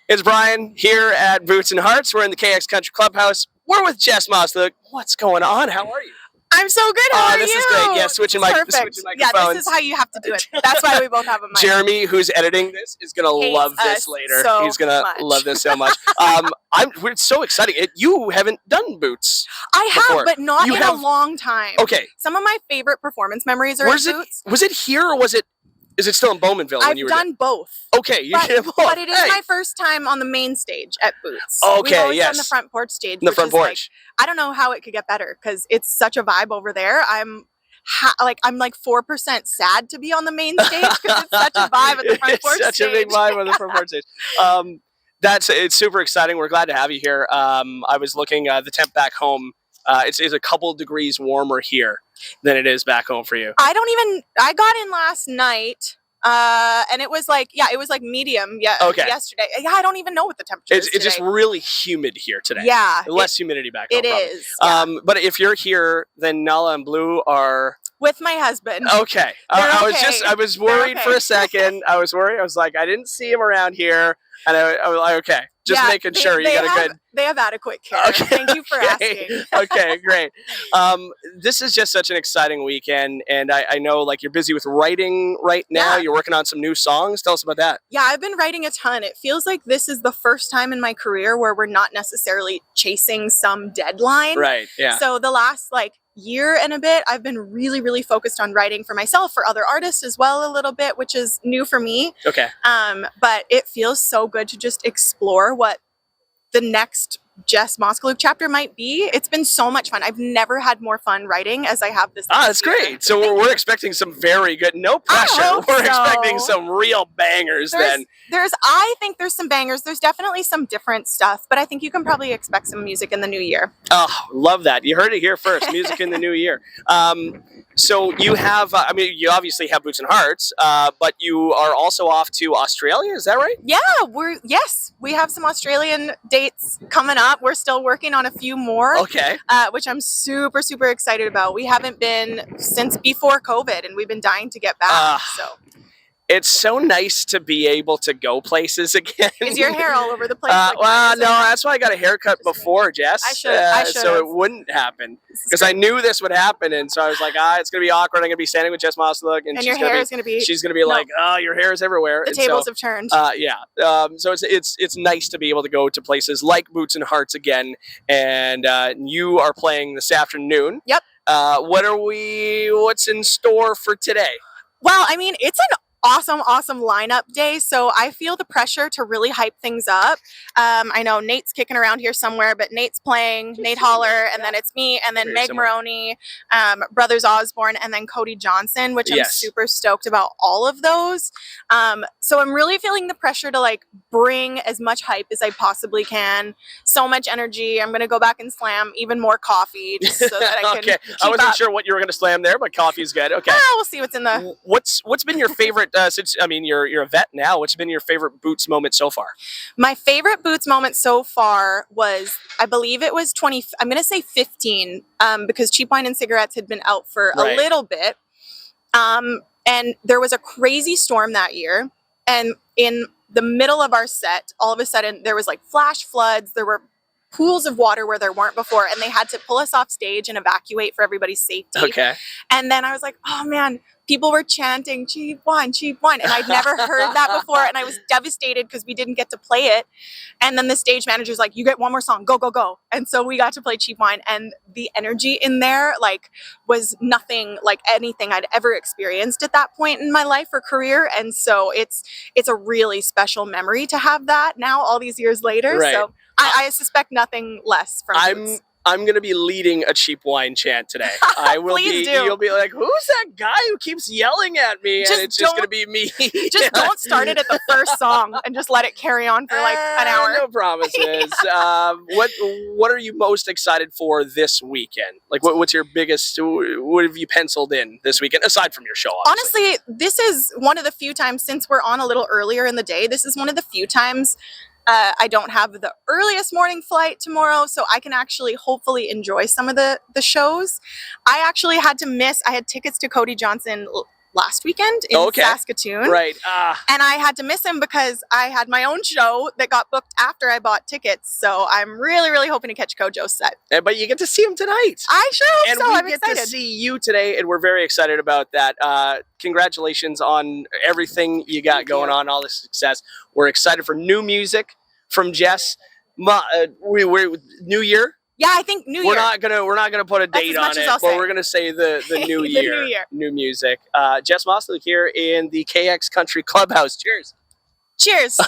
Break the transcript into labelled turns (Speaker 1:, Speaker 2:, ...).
Speaker 1: It's Bryan here at Boots and Hearts. We're in the KX Country Clubhouse. We're with Jess Moskaluke. What's going on? How are you?
Speaker 2: I'm so good. How are
Speaker 1: this
Speaker 2: you?
Speaker 1: is great. Yeah, switching microphones.
Speaker 2: Yeah, this is how you have to do it. That's why we both have a mic.
Speaker 1: Jeremy, who's editing this, is going to love this later. He's going to love this so much. We're so excited. You haven't done Boots
Speaker 2: I have,
Speaker 1: before.
Speaker 2: but not in a long time.
Speaker 1: Okay.
Speaker 2: Some of my favorite performance memories are at Boots.
Speaker 1: Was it here or is it still in Bowmanville when you were
Speaker 2: done both.
Speaker 1: Okay, you did both.
Speaker 2: But it is my first time on the main stage at Boots.
Speaker 1: Okay,
Speaker 2: We've always done the front porch stage.
Speaker 1: The front porch.
Speaker 2: I don't know how it could get better because it's such a vibe over there. I'm like 4% sad to be on the main stage because it's such a vibe at the front porch stage.
Speaker 1: It's such a big vibe on the front porch stage. It's super exciting. We're glad to have you here. I was looking the temp back home. It's a couple degrees warmer here than it is back home for you.
Speaker 2: I got in last night. And it was like medium yesterday. Yeah, I don't even know what the temperature is today.
Speaker 1: It's just really humid here today.
Speaker 2: Yeah.
Speaker 1: Less humidity back home.
Speaker 2: It is. Yeah.
Speaker 1: But if you're here, then Nala and Blue are...
Speaker 2: With my husband.
Speaker 1: Okay. I was worried for a second. I was worried. I was like, I didn't see him around here. And I was like, okay, making sure you got a good...
Speaker 2: They have adequate care.
Speaker 1: Okay.
Speaker 2: Thank you for asking.
Speaker 1: Okay, great. This is just such an exciting weekend, and I know like you're busy with writing right now. Yeah. You're working on some new songs. Tell us about that.
Speaker 2: Yeah, I've been writing a ton. It feels like this is the first time in my career where we're not necessarily chasing some deadline.
Speaker 1: Right, yeah.
Speaker 2: So the last year and a bit, I've been really, really focused on writing for myself, for other artists as well a little bit, which is new for me.
Speaker 1: Okay.
Speaker 2: But it feels so good to just explore what the next Jess Moskaluke chapter might be. It's been so much fun. I've never had more fun writing as I have this year.
Speaker 1: That's great. So we're expecting some very good, no pressure. We're expecting some real bangers then.
Speaker 2: I think there's some bangers. There's definitely some different stuff, but I think you can probably expect some music in the new year.
Speaker 1: Oh, love that. You heard it here first. Music in the new year. So you have, you obviously have Boots and Hearts, but you are also off to Australia. Is that right?
Speaker 2: Yeah, we have some Australian dates coming up. We're still working on a few more.
Speaker 1: Okay.
Speaker 2: Which I'm super, super excited about. We haven't been since before COVID, and we've been dying to get back.
Speaker 1: It's so nice to be able to go places again.
Speaker 2: Is your hair all over the place?
Speaker 1: No, that's why I got a haircut before, Jess.
Speaker 2: I should.
Speaker 1: So it wouldn't happen. Because I knew this would happen, and so I was like, it's going to be awkward. I'm going to be standing with Jess Moskaluke, and
Speaker 2: your hair is going to be...
Speaker 1: She's going to be like, your hair is everywhere.
Speaker 2: The tables have turned.
Speaker 1: So it's nice to be able to go to places like Boots and Hearts again, and you are playing this afternoon.
Speaker 2: Yep.
Speaker 1: What's in store for today?
Speaker 2: Well, it's an awesome lineup day, so I feel the pressure to really hype things up. I know Nate's kicking around here somewhere, but Nate's playing, Nate Holler, and then it's me, and then Meg Maroney, Brothers Osborne, and then Cody Johnson, which I'm super stoked about all of those. So I'm really feeling the pressure to bring as much hype as I possibly can. So much energy. I'm gonna go back and slam even more coffee just so that I can
Speaker 1: Okay. I wasn't sure what you were gonna slam there, but coffee's good. Okay.
Speaker 2: We'll see what's in the...
Speaker 1: What's been your favorite since you're a vet now, what's been your favorite Boots moment so far? My
Speaker 2: favorite Boots moment so far was, I believe it was I'm going to say 15, because Cheap Wine and Cigarettes had been out for a little bit. And there was a crazy storm that year. And in the middle of our set, all of a sudden there was flash floods. There were pools of water where there weren't before, and they had to pull us off stage and evacuate for everybody's safety.
Speaker 1: Okay.
Speaker 2: And then I was like, oh man, people were chanting cheap wine, and I'd never heard that before, and I was devastated because we didn't get to play it. And then the stage manager's like, you get one more song, go. And so we got to play Cheap Wine, and the energy in there was nothing like anything I'd ever experienced at that point in my life or career. And so it's a really special memory to have that now all these years later.
Speaker 1: Right.
Speaker 2: So I suspect nothing less from Boots.
Speaker 1: I'm going to be leading a Cheap Wine chant today. I will
Speaker 2: Please do.
Speaker 1: You'll be like, who's that guy who keeps yelling at me? And it's just going to be me.
Speaker 2: Just don't start it at the first song and just let it carry on for an hour.
Speaker 1: No promises. What are you most excited for this weekend? What's your biggest, what have you penciled in this weekend, aside from your show, obviously?
Speaker 2: Honestly, this is one of the few times, since we're on a little earlier in the day, this is one of the few times I don't have the earliest morning flight tomorrow, so I can actually hopefully enjoy some of the shows. I actually had to miss, I had tickets to Cody Johnson last weekend in Saskatchewan.
Speaker 1: Right.
Speaker 2: And I had to miss him because I had my own show that got booked after I bought tickets. So I'm really, really hoping to catch Kojo's set.
Speaker 1: But you get to see him tonight.
Speaker 2: I sure hope
Speaker 1: and
Speaker 2: so. I'm
Speaker 1: we get
Speaker 2: excited
Speaker 1: to see you today, and we're very excited about that. Congratulations on everything you got going on, all the success. We're excited for new music from Jess. We're New Year.
Speaker 2: Yeah, I think New Year.
Speaker 1: We're not gonna put a date on it, but we're gonna say the new
Speaker 2: The
Speaker 1: year.
Speaker 2: new year.
Speaker 1: New music. Jess Moskaluke here in the KX Country Clubhouse. Cheers.
Speaker 2: Cheers.